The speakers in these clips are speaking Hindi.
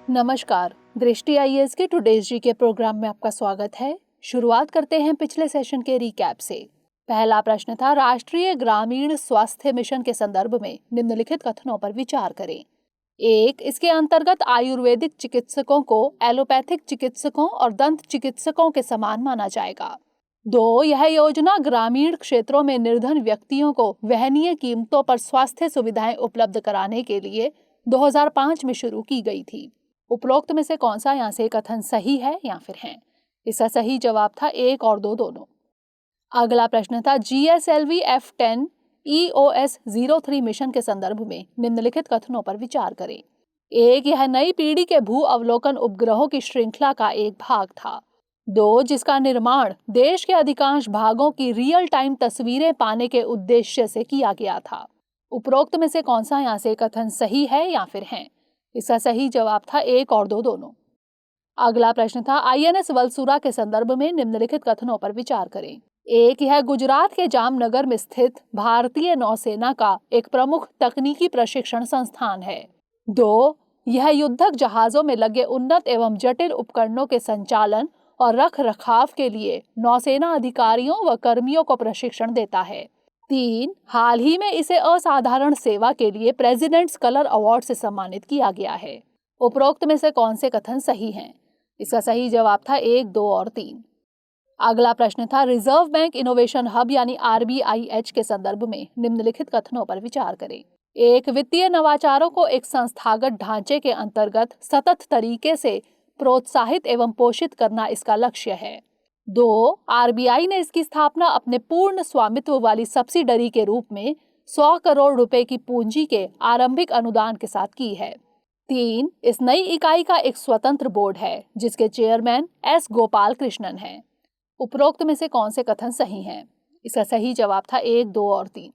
नमस्कार। दृष्टि आईएएस के टुडेज जी के प्रोग्राम में आपका स्वागत है। शुरुआत करते हैं पिछले सेशन के रिकैप से। पहला प्रश्न था, राष्ट्रीय ग्रामीण स्वास्थ्य मिशन के संदर्भ में निम्नलिखित कथनों पर विचार करें। 1. इसके अंतर्गत आयुर्वेदिक चिकित्सकों को एलोपैथिक चिकित्सकों और दंत चिकित्सकों के समान माना जाएगा। 2. यह योजना ग्रामीण क्षेत्रों में निर्धन व्यक्तियों को वहनीय कीमतों पर स्वास्थ्य सुविधाएं उपलब्ध कराने के लिए 2005 में शुरू की गई थी। उपरोक्त में से कौन सा यहाँ से कथन सही है या फिर है? इसका सही जवाब था 1 और 2 दोनों। अगला प्रश्न था, GSLV F10 EOS 03 मिशन के संदर्भ में निम्नलिखित कथनों पर विचार करें। 1. यह नई पीढ़ी के भू अवलोकन उपग्रहों की श्रृंखला का एक भाग था। 2. जिसका निर्माण देश के अधिकांश भागों की रियल टाइम तस्वीरें पाने के उद्देश्य से किया गया था। उपरोक्त में से कौन सा यहाँ से कथन सही है या फिर है? इसका सही जवाब था 1 और 2 दोनों। अगला प्रश्न था, INS वलसुरा के संदर्भ में निम्नलिखित कथनों पर विचार करें। 1. यह गुजरात के जामनगर में स्थित भारतीय नौसेना का एक प्रमुख तकनीकी प्रशिक्षण संस्थान है। 2. यह युद्धक जहाजों में लगे उन्नत एवं जटिल उपकरणों के संचालन और रख रखाव के लिए नौसेना अधिकारियों व कर्मियों को प्रशिक्षण देता है। 3. हाल ही में इसे असाधारण सेवा के लिए प्रेसिडेंट्स कलर अवार्ड से सम्मानित किया गया है। उपरोक्त में से कौन से कथन सही हैं? इसका सही जवाब था 1, 2 और 3। अगला प्रश्न था, रिजर्व बैंक इनोवेशन हब यानी RBIH के संदर्भ में निम्नलिखित कथनों पर विचार करें। 1. वित्तीय नवाचारों को एक संस्थागत ढांचे के अंतर्गत सतत तरीके से प्रोत्साहित एवं पोषित करना इसका लक्ष्य है। 2. RBI ने इसकी स्थापना अपने पूर्ण स्वामित्व वाली सब्सिडरी के रूप में 100 करोड़ रुपए की पूंजी के आरंभिक अनुदान के साथ की है। 3. इस नई इकाई का एक स्वतंत्र बोर्ड है जिसके चेयरमैन S. गोपाल कृष्णन हैं। उपरोक्त में से कौन से कथन सही हैं? इसका सही जवाब था 1, 2 और 3।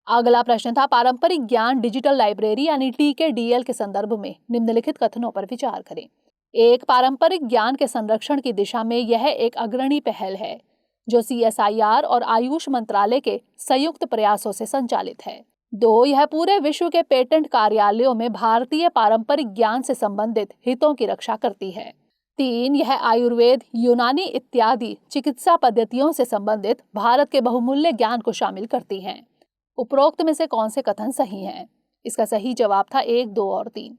अगला प्रश्न था, पारंपरिक ज्ञान डिजिटल लाइब्रेरी यानी TKDL के संदर्भ में निम्नलिखित कथनों पर विचार करें। 1. पारंपरिक ज्ञान के संरक्षण की दिशा में यह एक अग्रणी पहल है जो CSIR और आयुष मंत्रालय के संयुक्त प्रयासों से संचालित है। 2. यह पूरे विश्व के पेटेंट कार्यालयों में भारतीय पारंपरिक ज्ञान से संबंधित हितों की रक्षा करती है। 3. यह आयुर्वेद, यूनानी इत्यादि चिकित्सा पद्धतियों से संबंधित भारत के बहुमूल्य ज्ञान को शामिल करती है। उपरोक्त में से कौन से कथन सही हैं? इसका सही जवाब था 1, 2 और 3।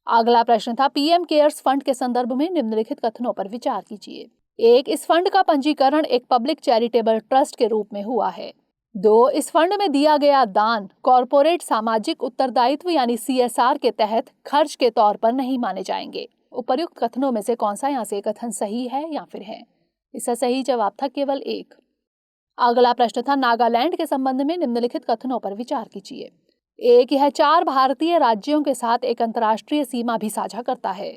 अगला प्रश्न था, PM केयर्स फंड के संदर्भ में निम्नलिखित कथनों पर विचार कीजिए। 1. इस फंड का पंजीकरण एक पब्लिक चैरिटेबल ट्रस्ट के रूप में हुआ है। 2. इस फंड में दिया गया दान कॉरपोरेट सामाजिक उत्तरदायित्व यानी CSR के तहत खर्च के तौर पर नहीं माने जाएंगे। उपर्युक्त कथनों में से कौन सा यहाँ से कथन सही है या फिर है? इसका सही जवाब था केवल 1। अगला प्रश्न था, नागालैंड के संबंध में निम्नलिखित कथनों पर विचार कीजिए। 1. यह 4 भारतीय राज्यों के साथ एक अंतर्राष्ट्रीय सीमा भी साझा करता है।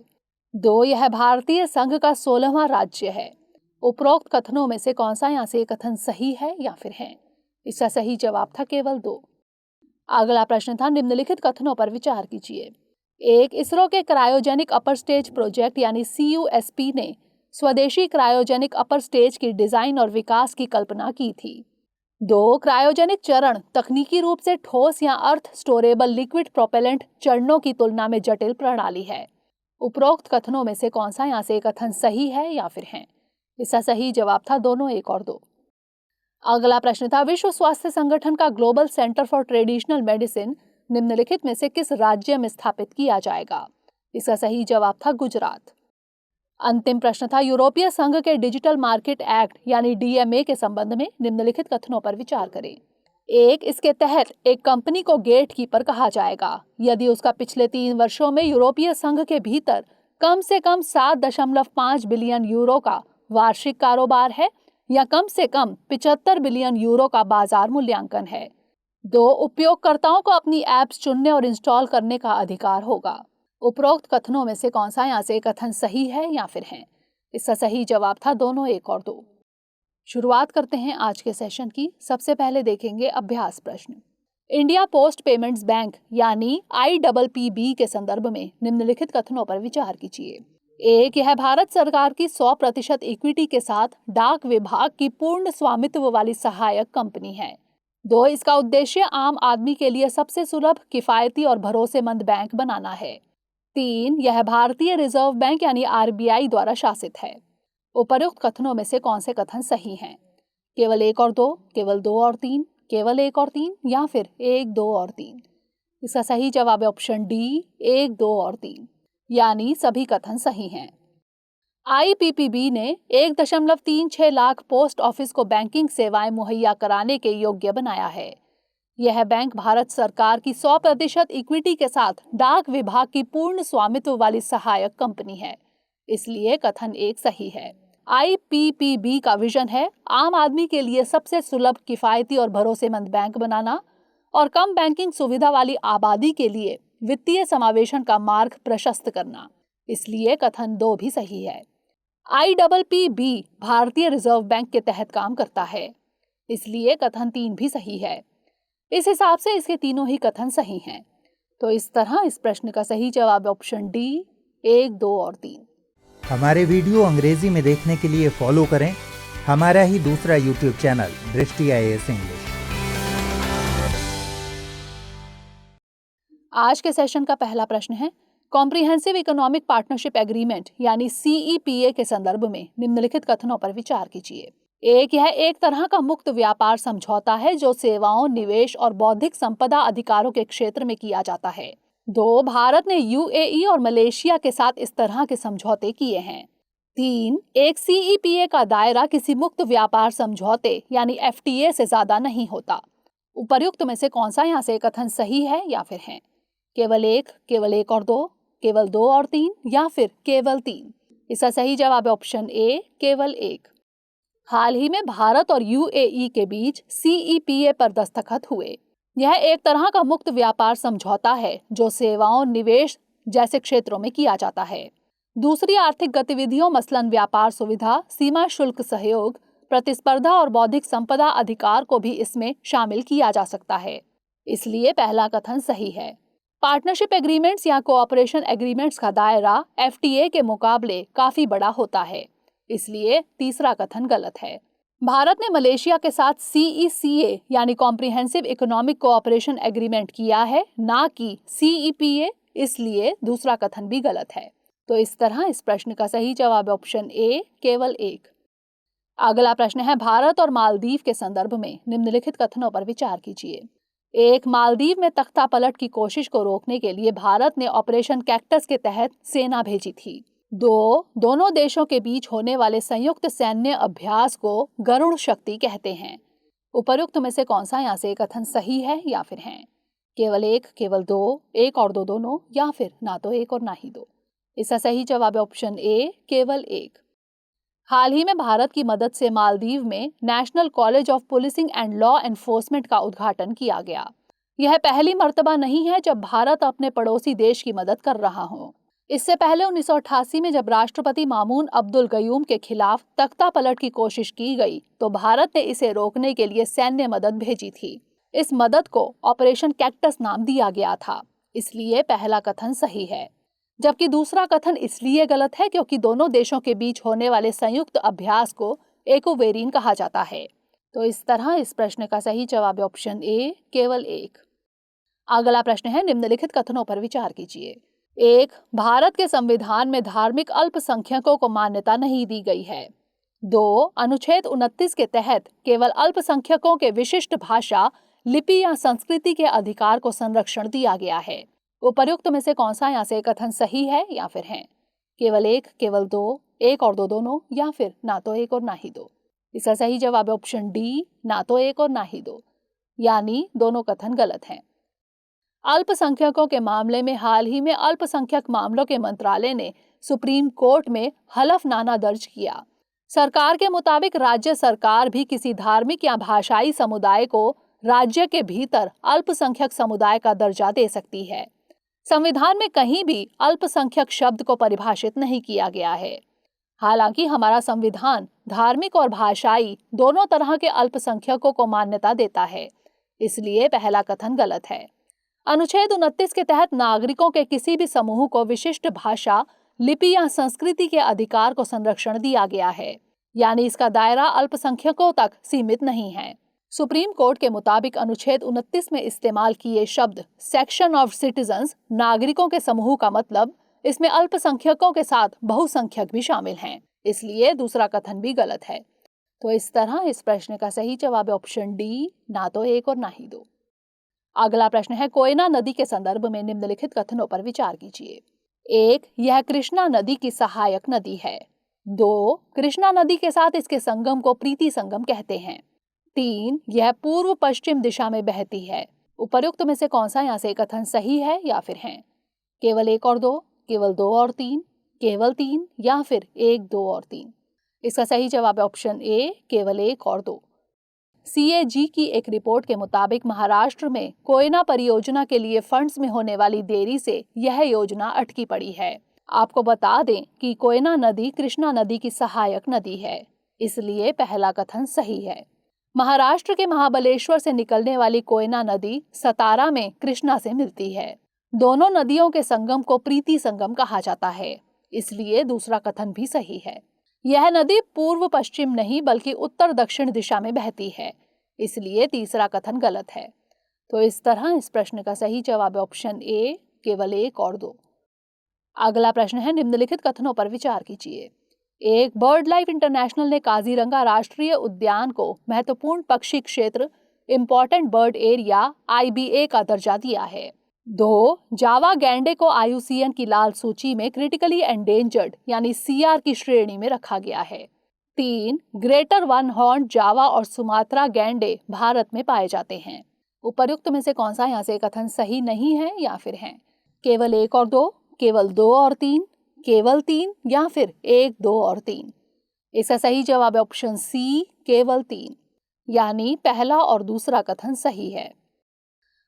2. यह भारतीय संघ का 16वां राज्य है। उपरोक्त कथनों में से कौन सा यहाँ से कथन सही है या फिर है? इसका सही जवाब था केवल 2। अगला प्रश्न था, निम्नलिखित कथनों पर विचार कीजिए। 1. इसरो के क्रायोजेनिक अपर स्टेज प्रोजेक्ट यानी CUSP ने स्वदेशी क्रायोजेनिक अपर स्टेज की डिजाइन और विकास की कल्पना की थी। 2. क्रायोजेनिक चरण तकनीकी रूप से ठोस या अर्थ स्टोरेबल लिक्विड प्रोपेलेंट चरणों की तुलना में जटिल प्रणाली है। उपरोक्त कथनों में से कौन सा यहाँ से कथन सही है या फिर है? इसका सही जवाब था दोनों, 1 और 2। अगला प्रश्न था, विश्व स्वास्थ्य संगठन का global centre for traditional medicine निम्नलिखित में से किस राज्य में स्थापित किया जाएगा? इसका सही जवाब था गुजरात। अंतिम प्रश्न था, यूरोपीय संघ के डिजिटल मार्केट एक्ट यानी DMA के संबंध में निम्नलिखित कथनों पर विचार करें। 1. इसके तहत एक कंपनी को गेट कीपर कहा जाएगा यदि उसका पिछले 3 वर्षों में यूरोपीय संघ के भीतर कम से कम 7.5 बिलियन यूरो का वार्षिक कारोबार है या कम से कम 75 बिलियन यूरो का बाजार मूल्यांकन है। 2. उपयोगकर्ताओं को अपनी ऐप्स चुनने और इंस्टॉल करने का अधिकार होगा। उपरोक्त कथनों में से कौन सा यहाँ से कथन सही है या फिर है? इसका सही जवाब था दोनों, 1 और 2। शुरुआत करते हैं आज के सेशन की। सबसे पहले देखेंगे अभ्यास प्रश्न। इंडिया पोस्ट पेमेंट्स बैंक यानी IPPB के संदर्भ में निम्नलिखित कथनों पर विचार कीजिए। 1. यह भारत सरकार की 100% इक्विटी के साथ डाक विभाग की पूर्ण स्वामित्व वाली सहायक कंपनी है। 2. इसका उद्देश्य आम आदमी के लिए सबसे सुलभ, किफायती और भरोसेमंद बैंक बनाना है। 3, यह भारतीय रिजर्व बैंक यानी RBI द्वारा शासित है। उपर्युक्त कथनों में से कौन से कथन सही हैं? केवल 1 और 2, केवल 2 और 3, केवल 1 और 3 या फिर 1, 2 और 3? इसका सही जवाब है ऑप्शन डी, 1, 2 और 3, यानी सभी कथन सही हैं। IPPB ने 1.36 लाख पोस्ट ऑफिस को बैंकिंग सेवाएं मुहैया कराने के योग्य बनाया है। यह बैंक भारत सरकार की 100% इक्विटी के साथ डाक विभाग की पूर्ण स्वामित्व वाली सहायक कंपनी है, इसलिए कथन 1 सही है। IPPB का विजन है आम आदमी के लिए सबसे सुलभ, किफायती और भरोसेमंद बैंक बनाना और कम बैंकिंग सुविधा वाली आबादी के लिए वित्तीय समावेशन का मार्ग प्रशस्त करना, इसलिए कथन 2 भी सही है। IPPB भारतीय रिजर्व बैंक के तहत काम करता है, इसलिए कथन 3 भी सही है। इस हिसाब से इसके तीनों ही कथन सही हैं। तो इस तरह इस प्रश्न का सही जवाब ऑप्शन डी, 1, 2 और 3। हमारे वीडियो अंग्रेजी में देखने के लिए फॉलो करें हमारा ही दूसरा यूट्यूब चैनल दृष्टि IAS इंग्लिश। आज के सेशन का पहला प्रश्न है, कॉम्प्रिहेंसिव इकोनॉमिक पार्टनरशिप एग्रीमेंट यानी CEPA के संदर्भ में निम्नलिखित कथनों पर विचार कीजिए। 1, यह एक तरह का मुक्त व्यापार समझौता है जो सेवाओं, निवेश और बौद्धिक संपदा अधिकारों के क्षेत्र में किया जाता है। 2, भारत ने UAE और मलेशिया के साथ इस तरह के समझौते किए हैं। 3, एक CEPA का दायरा किसी मुक्त व्यापार समझौते यानी FTA से ज्यादा नहीं होता। उपर्युक्त में से कौन सा यहाँ से कथन सही है या फिर है? केवल 1, केवल 1 और 2, केवल 2 और 3 या फिर केवल 3? इसका सही जवाब है ऑप्शन ए, केवल 1। हाल ही में भारत और UAE के बीच CEPA पर दस्तखत हुए। यह एक तरह का मुक्त व्यापार समझौता है जो सेवाओं, निवेश जैसे क्षेत्रों में किया जाता है। दूसरी आर्थिक गतिविधियों मसलन व्यापार सुविधा, सीमा शुल्क सहयोग, प्रतिस्पर्धा और बौद्धिक संपदा अधिकार को भी इसमें शामिल किया जा सकता है, इसलिए पहला कथन सही है। पार्टनरशिप एग्रीमेंट्स या कोऑपरेशन एग्रीमेंट्स का दायरा FTA के मुकाबले काफी बड़ा होता है, इसलिए तीसरा कथन गलत है। भारत ने मलेशिया के साथ CECA यानी कॉम्प्रिहेंसिव इकोनॉमिक कोऑपरेशन एग्रीमेंट किया है, ना कि CEPA, इसलिए दूसरा कथन भी गलत है। तो इस तरह इस प्रश्न का सही जवाब ऑप्शन ए, केवल 1। अगला प्रश्न है, भारत और मालदीव के संदर्भ में निम्नलिखित कथनों पर विचार कीजिए। 1, मालदीव में तख्ता पलट की कोशिश को रोकने के लिए भारत ने ऑपरेशन कैक्टस के तहत सेना भेजी थी। 2, दोनों देशों के बीच होने वाले संयुक्त सैन्य अभ्यास को गरुड़ शक्ति कहते हैं। उपर्युक्त में से कौन सा यहाँ से कथन सही है या फिर है? केवल 1, केवल 2, 1 और 2 दोनों या फिर ना तो 1 और ना ही 2? इसका सही जवाब है ऑप्शन ए, केवल 1। हाल ही में भारत की मदद से मालदीव में national college of policing and law enforcement का उद्घाटन किया गया। यह पहली मर्तबा नहीं है जब भारत अपने पड़ोसी देश की मदद कर रहा हो। इससे पहले 1988 में जब राष्ट्रपति मामून अब्दुल गयूम के खिलाफ तख्ता पलट की कोशिश की गई तो भारत ने इसे रोकने के लिए सैन्य मदद भेजी थी। इस मदद को ऑपरेशन कैक्टस नाम दिया गया था, इसलिए पहला कथन सही है, जबकि दूसरा कथन इसलिए गलत है क्योंकि दोनों देशों के बीच होने वाले संयुक्त अभ्यास को एक्वेरिन कहा जाता है। तो इस तरह इस प्रश्न का सही जवाब ऑप्शन ए, केवल 1। अगला प्रश्न है, निम्नलिखित कथनों पर विचार कीजिए। 1, भारत के संविधान में धार्मिक अल्पसंख्यकों को मान्यता नहीं दी गई है। 2, अनुच्छेद 29 के तहत केवल अल्पसंख्यकों के विशिष्ट भाषा, लिपि या संस्कृति के अधिकार को संरक्षण दिया गया है। उपर्युक्त में से कौन सा यहाँ से कथन सही है या फिर है? केवल 1, केवल 2, 1 और 2 दोनों या फिर ना तो 1 और ना ही 2? इसका सही जवाब ऑप्शन डी, ना तो 1 और ना ही 2, यानी दोनों कथन गलत हैं। अल्पसंख्यकों के मामले में हाल ही में अल्पसंख्यक मामलों के मंत्रालय ने सुप्रीम कोर्ट में हलफनामा दर्ज किया। सरकार के मुताबिक राज्य सरकार भी किसी धार्मिक या भाषाई समुदाय को राज्य के भीतर अल्पसंख्यक समुदाय का दर्जा दे सकती है। संविधान में कहीं भी अल्पसंख्यक शब्द को परिभाषित नहीं किया गया है। हालांकि हमारा संविधान धार्मिक और भाषाई दोनों तरह के अल्पसंख्यकों को मान्यता देता है, इसलिए पहला कथन गलत है। अनुच्छेद 29 के तहत नागरिकों के किसी भी समूह को विशिष्ट भाषा, लिपि या संस्कृति के अधिकार को संरक्षण दिया गया है, यानी इसका दायरा अल्पसंख्यकों तक सीमित नहीं है। सुप्रीम कोर्ट के मुताबिक अनुच्छेद 29 में इस्तेमाल किए शब्द सेक्शन ऑफ सिटीजन्स, नागरिकों के समूह का मतलब इसमें अल्पसंख्यकों के साथ बहुसंख्यक भी शामिल हैं, इसलिए दूसरा कथन भी गलत है। तो इस तरह इस प्रश्न का सही जवाब है ऑप्शन डी, ना तो 1 और ना ही 2। अगला प्रश्न है, कोयना नदी के संदर्भ में निम्नलिखित कथनों पर विचार कीजिए। 1, यह कृष्णा नदी की सहायक नदी है। 2, कृष्णा नदी के साथ इसके संगम को प्रीति संगम कहते हैं। 3, यह पूर्व पश्चिम दिशा में बहती है। उपर्युक्त में से कौन सा यहाँ से कथन सही है या फिर है? केवल 1 और 2, केवल 2 और 3, केवल 3 या फिर 1, 2 और 3? इसका सही जवाब है ऑप्शन ए, केवल 1 और 2। CAG की एक रिपोर्ट के मुताबिक महाराष्ट्र में कोयना परियोजना के लिए फंड्स में होने वाली देरी से यह योजना अटकी पड़ी है। आपको बता दें कि कोयना नदी कृष्णा नदी की सहायक नदी है, इसलिए पहला कथन सही है। महाराष्ट्र के महाबलेश्वर से निकलने वाली कोयना नदी सतारा में कृष्णा से मिलती है। दोनों नदियों के संगम को प्रीति संगम कहा जाता है, इसलिए दूसरा कथन भी सही है। यह नदी पूर्व पश्चिम नहीं बल्कि उत्तर दक्षिण दिशा में बहती है, इसलिए तीसरा कथन गलत है। तो इस तरह इस प्रश्न का सही जवाब है ऑप्शन ए, केवल 1 और 2। अगला प्रश्न है, निम्नलिखित कथनों पर विचार कीजिए। 1, बर्ड लाइफ इंटरनेशनल ने काजीरंगा राष्ट्रीय उद्यान को महत्वपूर्ण पक्षी क्षेत्र इंपॉर्टेंट बर्ड एरिया IBA का दर्जा दिया है। 2, जावा गैंडे को IUCN की लाल सूची में क्रिटिकली एंडेंजर्ड यानी CR की श्रेणी में रखा गया है। 3, ग्रेटर वन हॉर्न जावा और सुमात्रा गैंडे भारत में पाए जाते हैं। उपर्युक्त में से कौन सा यहाँ से कथन सही नहीं है या फिर है? केवल 1 और 2, केवल 2 और 3, केवल 3 या फिर 1, 2 और 3? इसका सही जवाब है ऑप्शन सी, केवल 3, यानी पहला और दूसरा कथन सही है।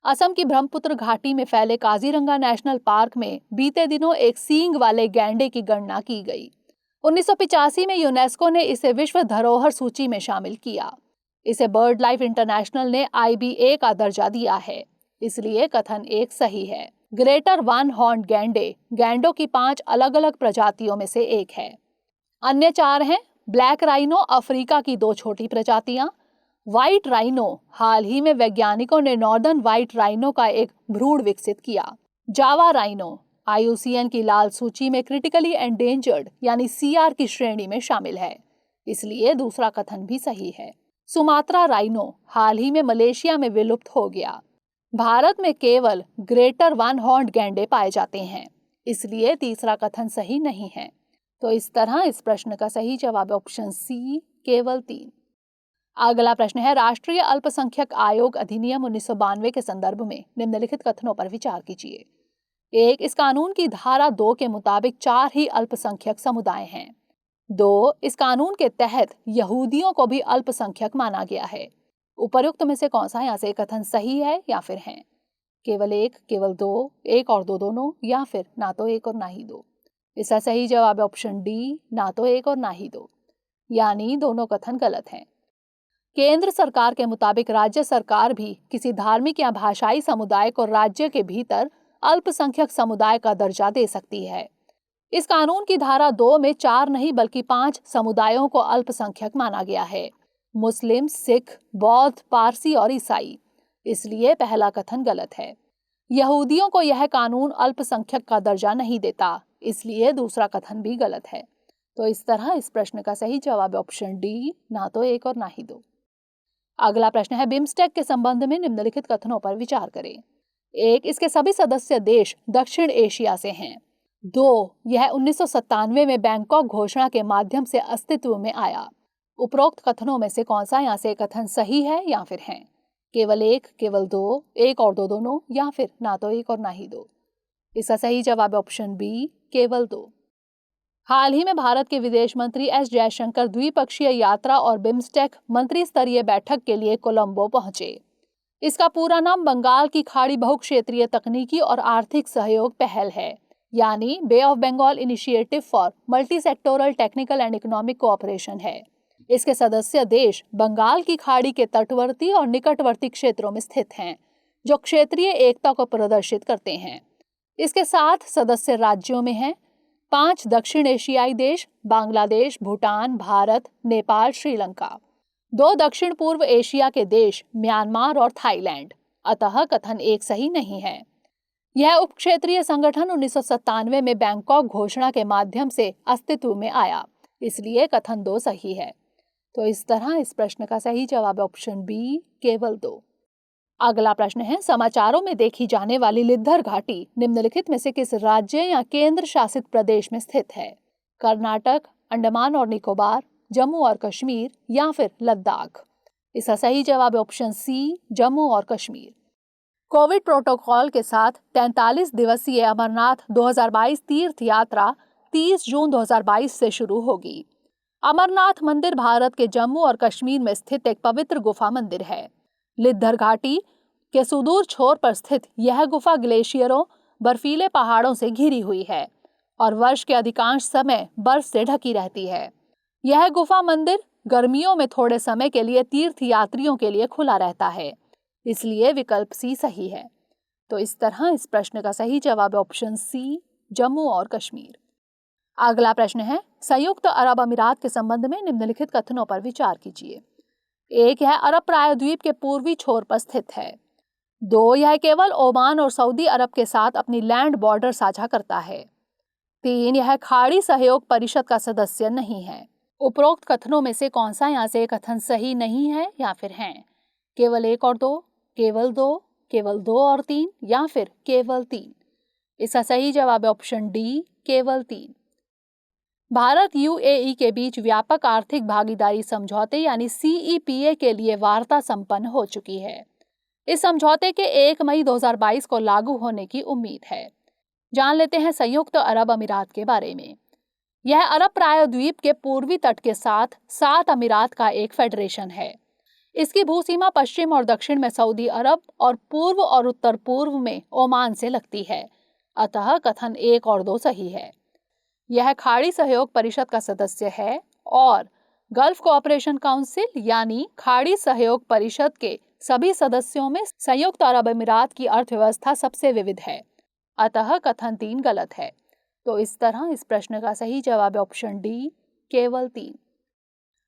असम की ब्रह्मपुत्र घाटी में फैले काजीरंगा नेशनल पार्क में बीते दिनों एक सींग वाले गैंडे की गणना की गई। 1985 में यूनेस्को ने इसे विश्व धरोहर सूची में शामिल किया। इसे बर्ड लाइफ इंटरनेशनल ने IBA का दर्जा दिया है, इसलिए कथन 1 सही है। ग्रेटर वन हॉर्न गैंडे गैंडों की 5 अलग अलग प्रजातियों में से एक है। अन्य 4 हैं ब्लैक राइनो अफ्रीका की 2 छोटी प्रजातियां, व्हाइट राइनो हाल ही में वैज्ञानिकों ने नॉर्दर्न व्हाइट राइनो का एक भ्रूण विकसित किया, जावा राइनो IUCN की लाल सूची में क्रिटिकली एंडेंजर्ड यानी CR की श्रेणी में शामिल है, इसलिए दूसरा कथन भी सही है। सुमात्रा राइनो हाल ही में मलेशिया में विलुप्त हो गया। भारत में केवल ग्रेटर वन हॉर्न गैंडे पाए जाते हैं, इसलिए तीसरा कथन सही नहीं है। तो इस तरह इस प्रश्न का सही जवाब ऑप्शन सी, केवल 3। अगला प्रश्न है, राष्ट्रीय अल्पसंख्यक आयोग अधिनियम 1992 के संदर्भ में निम्नलिखित कथनों पर विचार कीजिए। 1, इस कानून की धारा 2 के मुताबिक 4 ही अल्पसंख्यक समुदाय हैं। 2, इस कानून के तहत यहूदियों को भी अल्पसंख्यक माना गया है। उपर्युक्त में से कौन सा यहाँ से कथन सही है या फिर है? केवल 1, केवल 2, 1 और 2 दोनों या फिर ना तो 1 और ना ही 2? इसका सही जवाब है ऑप्शन डी, ना तो 1 और ना ही 2, यानी दोनों कथन गलत हैं। केंद्र सरकार के मुताबिक राज्य सरकार भी किसी धार्मिक या भाषाई समुदाय को राज्य के भीतर अल्पसंख्यक समुदाय का दर्जा दे सकती है। इस कानून की धारा 2 में 4 नहीं बल्कि 5 समुदायों को अल्पसंख्यक माना गया है, मुस्लिम, सिख, बौद्ध, पारसी और ईसाई, इसलिए पहला कथन गलत है। यहूदियों को यह कानून अल्पसंख्यक का दर्जा नहीं देता, इसलिए दूसरा कथन भी गलत है। तो इस तरह इस प्रश्न का सही जवाब ऑप्शन डी, ना तो 1 और ना ही 2। अगला प्रश्न है, बिम्स्टेक के संबंध में निम्नलिखित कथनों पर विचार करें। 1, इसके सभी सदस्य देश दक्षिण एशिया से हैं। 2, यह 1997 में बैंकॉक घोषणा के माध्यम से अस्तित्व में आया। उपरोक्त कथनों में से कौन सा यहाँ से कथन सही है या फिर है? केवल 1, केवल 2, 1 और 2 दोनों या फिर ना तो 1 और ना ही 2? इसका सही जवाब ऑप्शन बी, केवल 2। हाल ही में भारत के विदेश मंत्री एस जयशंकर द्विपक्षीय यात्रा और बिम्स्टेक मंत्री स्तरीय बैठक के लिए कोलंबो पहुंचे। इसका पूरा नाम बंगाल की खाड़ी बहुक्षेत्रीय तकनीकी और आर्थिक सहयोग पहल है, यानी bay of Bengal initiative for multi sectoral technical and economic cooperation है। इसके सदस्य देश बंगाल की खाड़ी के तटवर्ती और निकटवर्ती क्षेत्रों में स्थित हैं, जो क्षेत्रीय एकता को प्रदर्शित करते हैं। इसके 7 सदस्य राज्यों में हैं 5 दक्षिण एशियाई देश, बांग्लादेश, भूटान, भारत, नेपाल, श्रीलंका। 2 दक्षिण पूर्व एशिया के देश, म्यांमार और थाईलैंड। अतः कथन 1 सही नहीं है। यह उपक्षेत्रीय संगठन 1997 में बैंकॉक घोषणा के माध्यम से अस्तित्व में आया, इसलिए कथन 2 सही है। तो इस तरह इस प्रश्न का सही जवाब है ऑप्शन बी, केवल 2। अगला प्रश्न है, समाचारों में देखी जाने वाली लिद्धर घाटी निम्नलिखित में से किस राज्य या केंद्र शासित प्रदेश में स्थित है? कर्नाटक, अंडमान और निकोबार, जम्मू और कश्मीर या फिर लद्दाख? इसका सही जवाब है ऑप्शन सी, जम्मू और कश्मीर। कोविड प्रोटोकॉल के साथ 43 दिवसीय अमरनाथ 2022 तीर्थ यात्रा 30 जून 2022 से शुरू होगी। अमरनाथ मंदिर भारत के जम्मू और कश्मीर में स्थित एक पवित्र गुफा मंदिर है। लिद्धर घाटी के सुदूर छोर पर स्थित यह गुफा ग्लेशियरों, बर्फीले पहाड़ों से घिरी हुई है और वर्ष के अधिकांश समय बर्फ से ढकी रहती है। यह गुफा मंदिर गर्मियों में थोड़े समय के लिए तीर्थ यात्रियों के लिए खुला रहता है, इसलिए विकल्प सी सही है। तो इस तरह इस प्रश्न का सही जवाब है ऑप्शन सी, जम्मू और कश्मीर। अगला प्रश्न है, संयुक्त अरब अमीरात के संबंध में निम्नलिखित कथनों पर विचार कीजिए। 1, यह अरब प्रायद्वीप के पूर्वी छोर पर स्थित है। 2, यह केवल ओमान और सऊदी अरब के साथ अपनी लैंड बॉर्डर साझा करता है। 3, यह खाड़ी सहयोग परिषद का सदस्य नहीं है। उपरोक्त कथनों में से कौन सा यहाँ से कथन सही नहीं है या फिर हैं? केवल 1 और 2, केवल 2, केवल 2 और 3 या फिर केवल 3? इसका सही जवाब है ऑप्शन डी, केवल 3। भारत यूएई के बीच व्यापक आर्थिक भागीदारी समझौते यानी सीईपीए के लिए वार्ता संपन्न हो चुकी है। इस समझौते के 1 मई 2022 को लागू होने की उम्मीद है। जान लेते हैं संयुक्त अरब अमीरात के बारे में। यह अरब प्रायद्वीप के पूर्वी तट के साथ 7 अमीरात का एक फेडरेशन है। इसकी भूसीमा पश्चिम और दक्षिण में सऊदी अरब और पूर्व और उत्तर पूर्व में ओमान से लगती है, अतः कथन 1 और 2 सही है। यह खाड़ी सहयोग परिषद का सदस्य है और गल्फ कोऑपरेशन काउंसिल यानी खाड़ी सहयोग परिषद के सभी सदस्यों में संयुक्त अरब अमीरात की अर्थव्यवस्था सबसे विविध है, अतः कथन 3 गलत है। तो इस तरह इस प्रश्न का सही जवाब है ऑप्शन डी, केवल 3।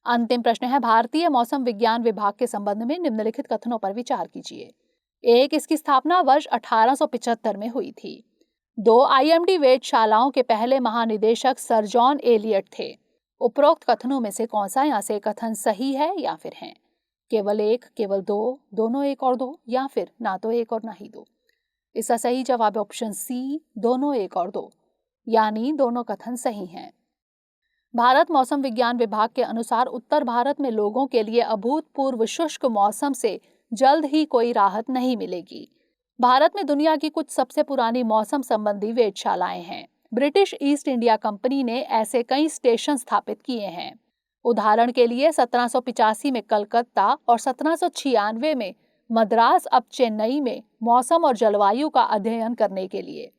अंतिम प्रश्न है, भारतीय मौसम विज्ञान विभाग के संबंध में निम्नलिखित कथनों पर विचार कीजिए। 1, इसकी स्थापना वर्ष 1875 में हुई थी। 2, आईएमडी वेधशालाओं के पहले महानिदेशक सर जॉन एलियट थे। उपरोक्त कथनों में से कौन सा यहाँ से कथन सही है या फिर हैं? केवल 1, केवल 2, दोनों 1 और 2 या फिर ना तो 1 और ना ही 2? इसका सही जवाब है ऑप्शन सी, दोनों 1 और 2, यानी दोनों कथन सही हैं। भारत मौसम विज्ञान विभाग के अनुसार उत्तर भारत में लोगों के लिए अभूतपूर्व शुष्क मौसम से जल्द ही कोई राहत नहीं मिलेगी। भारत में दुनिया की कुछ सबसे पुरानी मौसम संबंधी वेधशालाएं हैं। ब्रिटिश ईस्ट इंडिया कंपनी ने ऐसे कई स्टेशन स्थापित किए हैं। उदाहरण के लिए 1785 में कलकत्ता और 1796 में मद्रास अब चेन्नई में मौसम और जलवायु का अध्ययन करने के लिए।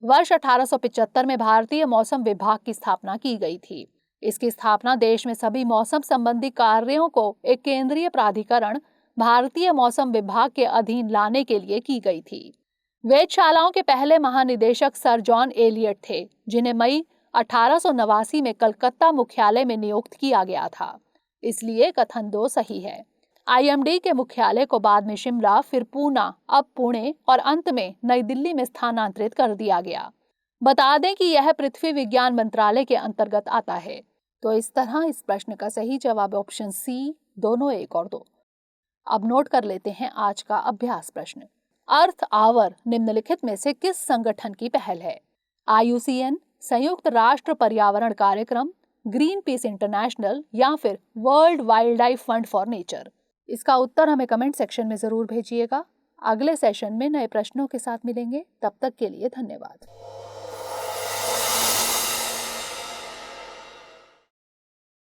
वर्ष 1875 में भारतीय मौसम विभाग की स्थापना की गई थी। इसकी स्थापना देश में सभी मौसम संबंधी कार्यों को एक केंद्रीय प्राधिकरण भारतीय मौसम विभाग के अधीन लाने के लिए की गई थी। वेधशालाओं के पहले महानिदेशक सर जॉन एलियट थे, जिन्हें मई 1889 में कलकत्ता मुख्यालय में नियुक्त किया गया था, इसलिए कथन 2 सही है। आईएमडी के मुख्यालय को बाद में शिमला, फिर पूना, अब पुणे और अंत में नई दिल्ली में स्थानांतरित कर दिया गया। बता दें कि यह पृथ्वी विज्ञान मंत्रालय के अंतर्गत आता है। तो इस तरह इस प्रश्न का सही जवाब ऑप्शन सी, दोनों 1 और 2। अब नोट कर लेते हैं आज का अभ्यास प्रश्न। अर्थ आवर निम्नलिखित में से किस संगठन की पहल है? IUCN, संयुक्त राष्ट्र पर्यावरण कार्यक्रम, ग्रीन पीस इंटरनेशनल या फिर world wild life fund for nature? इसका उत्तर हमें कमेंट सेक्शन में जरूर भेजिएगा। अगले सेशन में नए प्रश्नों के साथ मिलेंगे, तब तक के लिए धन्यवाद।